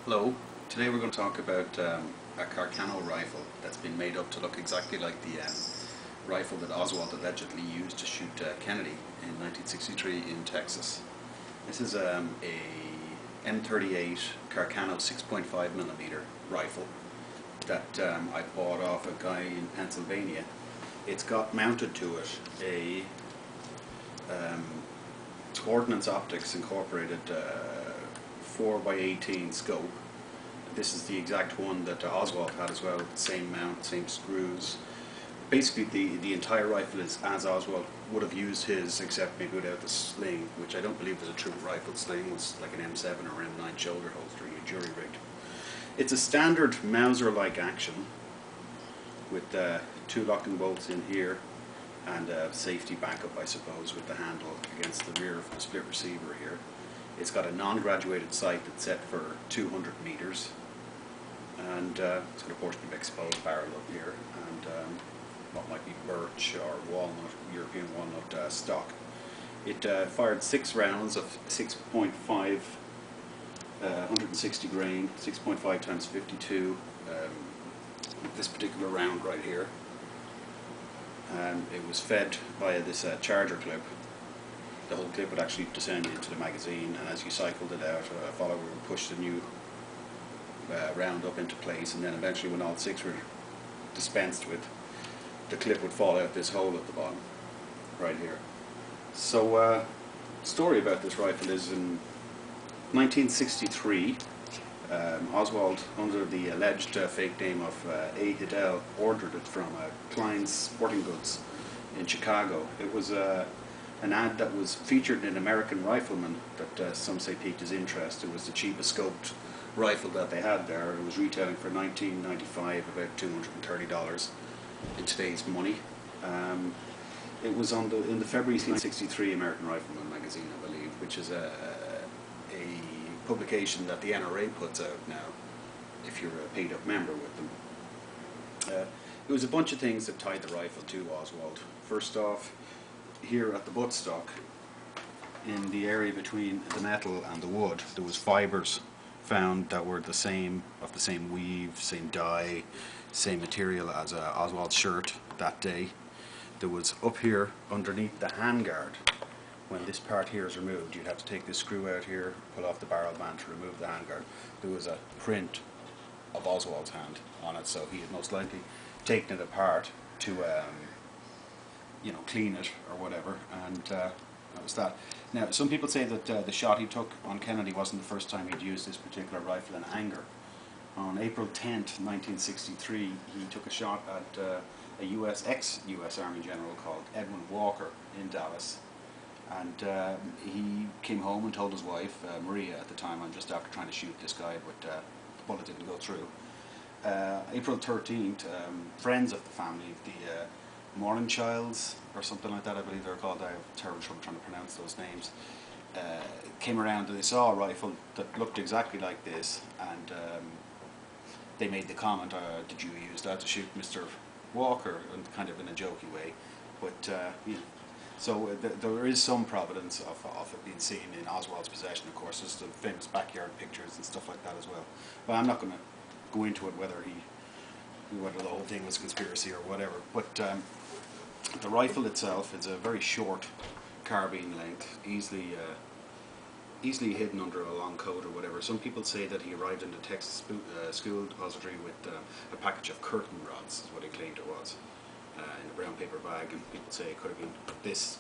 Hello, today we're going to talk about a Carcano rifle that's been made up to look exactly like the rifle that Oswald allegedly used to shoot Kennedy in 1963 in Texas. This is a M38 Carcano 6.5mm rifle that I bought off a guy in Pennsylvania. It's got mounted to it a Ordnance Optics Incorporated 4x18 scope. This is the exact one that Oswald had as well, with the same mount, same screws. Basically the entire rifle is as Oswald would have used his, except maybe without the sling, which I don't believe was a true rifle sling. It was like an M7 or M9 shoulder holster, jury rigged. It's a standard Mauser-like action with two locking bolts in here and a safety backup, I suppose, with the handle against the rear of the split receiver here. It's got a non-graduated sight that's set for 200 meters, and it's got a portion of exposed barrel up here, and what might be birch or walnut, European walnut stock. It fired 6 rounds of 6.5, 160 grain, 6.5 times 52. This particular round right here. It was fed via this charger clip. The whole clip would actually descend into the magazine, and as you cycled it out, a follower would push the new round up into place, and then eventually when all 6 were dispensed with, the clip would fall out this hole at the bottom, right here. So, story about this rifle is in 1963, Oswald, under the alleged fake name of A. Hidell, ordered it from Klein's Sporting Goods in Chicago. It was an ad that was featured in American Rifleman that some say piqued his interest. It was the cheapest scoped rifle that they had there. It was retailing for $19.95, about $230 in today's money. It was on in the February 1963 American Rifleman magazine, I believe, which is a publication that the NRA puts out now, if you're a paid up member with them. It was a bunch of things that tied the rifle to Oswald. First off, here at the buttstock, in the area between the metal and the wood, there was fibers found that were the same, of the same weave, same dye, same material as Oswald's shirt that day. There was up here underneath the handguard, when this part here is removed, you'd have to take this screw out here, pull off the barrel band to remove the handguard. There was a print of Oswald's hand on it, so he had most likely taken it apart to clean it or whatever, and that was that. Now, some people say that the shot he took on Kennedy wasn't the first time he'd used this particular rifle in anger. On April 10th, 1963, he took a shot at a ex-US Army general called Edwin Walker in Dallas. And he came home and told his wife, Maria at the time, I'm just after trying to shoot this guy, but the bullet didn't go through. April 13th, friends of the family, the Morningschilds, or something like that, I believe they're called, I have terrible trouble trying to pronounce those names, came around and they saw a rifle that looked exactly like this, and they made the comment, did you use that to shoot Mr. Walker, and kind of in a jokey way, but so there is some providence of it being seen in Oswald's possession. Of course, there's the famous backyard pictures and stuff like that as well. But I'm not going to go into it whether the whole thing was conspiracy or whatever. But the rifle itself is a very short carbine length, easily hidden under a long coat or whatever. Some people say that he arrived in the Texas school depository with a package of curtain rods, is what he claimed it was. In a brown paper bag, and people say it could have been this.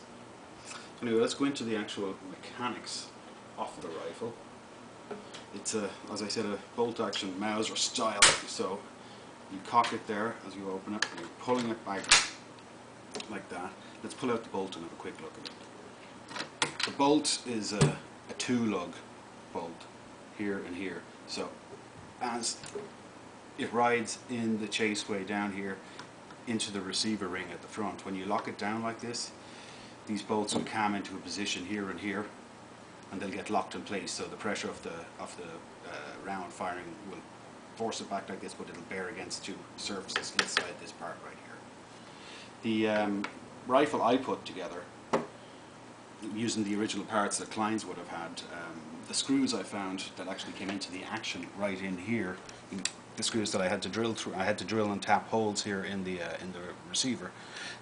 Anyway, let's go into the actual mechanics of the rifle. It's as I said, a bolt action Mauser style, so you cock it there as you open it, and you're pulling it back like that. Let's pull out the bolt and have a quick look at it. The bolt is a 2-lug bolt, here and here, so as it rides in the chaseway down here into the receiver ring at the front, when you lock it down like this, these bolts will come into a position here and here, and they'll get locked in place, so the pressure of the round firing will force it back like this, but it'll bear against 2 surfaces inside this part right here. The rifle I put together using the original parts that Kleins would have had. The screws I found that actually came into the action right in here, the screws that I had to drill through, I had to drill and tap holes here in the receiver.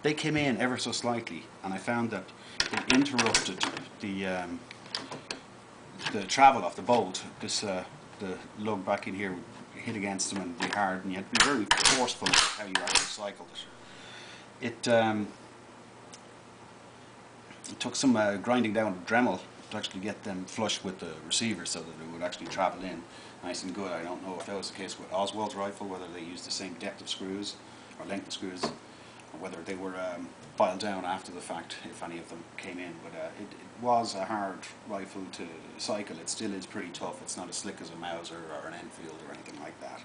They came in ever so slightly, and I found that it interrupted the travel of the bolt. This the lug back in here would hit against them and be hard, and you had to be very forceful with how you actually cycled it. It took some grinding down of Dremel to actually get them flush with the receiver so that it would actually travel in nice and good. I don't know if that was the case with Oswald's rifle, whether they used the same depth of screws or length of screws, or whether they were filed down after the fact, if any of them came in. But it was a hard rifle to cycle. It still is pretty tough. It's not as slick as a Mauser or an Enfield or anything like that.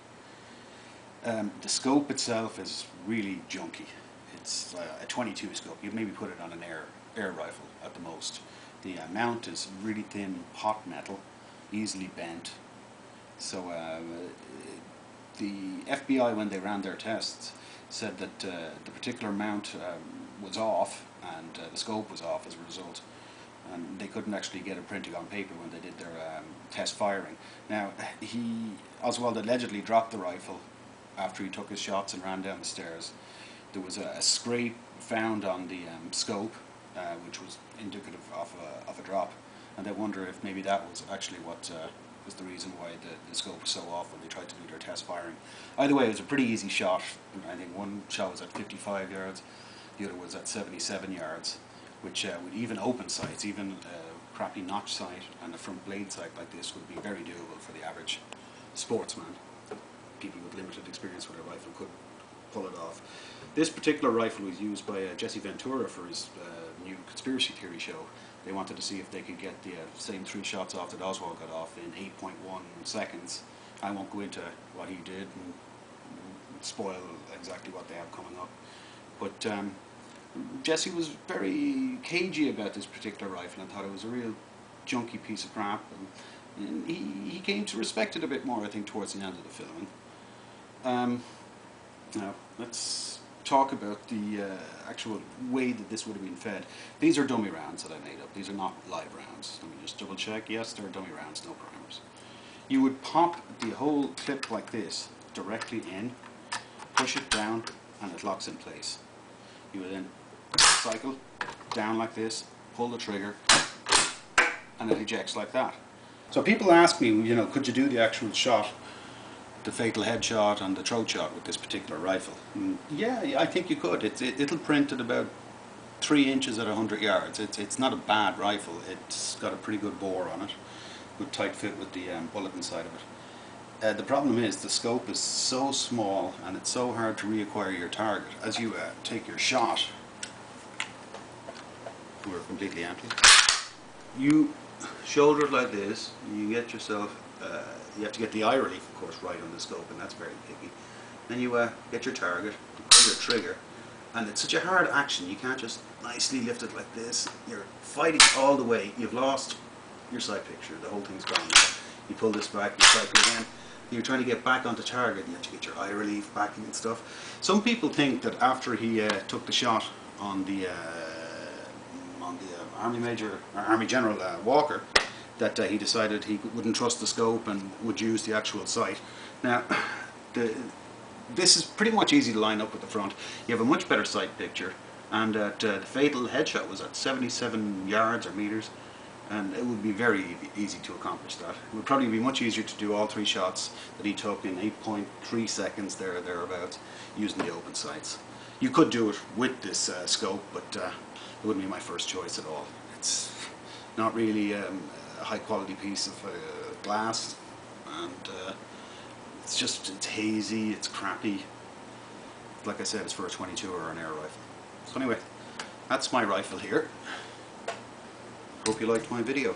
The scope itself is really junky. It's a 22 scope. You'd maybe put it on an air rifle at the most. The mount is really thin hot metal, easily bent. So the FBI, when they ran their tests, said that the particular mount was off, and the scope was off as a result, and they couldn't actually get it printed on paper when they did their test firing. Now, Oswald allegedly dropped the rifle after he took his shots and ran down the stairs. There was a scrape found on the scope, which was indicative of a drop, and they wonder if maybe that was actually what was the reason why the scope was so off when they tried to do their test firing. Either way, it was a pretty easy shot. I think one shot was at 55 yards, the other was at 77 yards, which with even open sights, even a crappy notch sight and a front blade sight like this would be very doable for the average sportsman. People with limited experience with a rifle could pull it off. This particular rifle was used by Jesse Ventura for his new conspiracy theory show. They wanted to see if they could get the same 3 shots off that Oswald got off in 8.1 seconds. I won't go into what he did and spoil exactly what they have coming up. But Jesse was very cagey about this particular rifle and thought it was a real junky piece of crap. And he came to respect it a bit more, I think, towards the end of the filming. Now, let's talk about the actual way that this would have been fed. These are dummy rounds that I made up. These are not live rounds. Let me just double check. Yes, they're dummy rounds, no primers. You would pop the whole clip like this directly in, push it down, and it locks in place. You would then cycle down like this, pull the trigger, and it ejects like that. So people ask me, you know, could you do the actual shot, the fatal headshot and the throat shot with this particular rifle? Yeah, I think you could. It'll print at about 3 inches at 100 yards. It's not a bad rifle. It's got a pretty good bore on it, good tight fit with the bullet inside of it. The problem is the scope is so small and it's so hard to reacquire your target. As you take your shot, we're completely empty. You shoulder it like this. You get yourself. You have to get the eye relief, of course, right on the scope, and that's very picky. Then you get your target, you pull your trigger, and it's such a hard action, you can't just nicely lift it like this. You're fighting all the way. You've lost your sight picture. The whole thing's gone. You pull this back, you cycle again. You're trying to get back onto target, you have to get your eye relief back and stuff. Some people think that after he took the shot on the Army General Walker, that he decided he wouldn't trust the scope and would use the actual sight. Now, this is pretty much easy to line up with the front. You have a much better sight picture, and the fatal headshot was at 77 yards or meters, and it would be very easy to accomplish that. It would probably be much easier to do all 3 shots that he took in 8.3 seconds thereabouts using the open sights. You could do it with this scope, but it wouldn't be my first choice at all. It's not really a high quality piece of glass, and it's hazy, it's crappy. Like I said, it's for a 22 or an air rifle. So anyway, that's my rifle here. Hope you liked my video.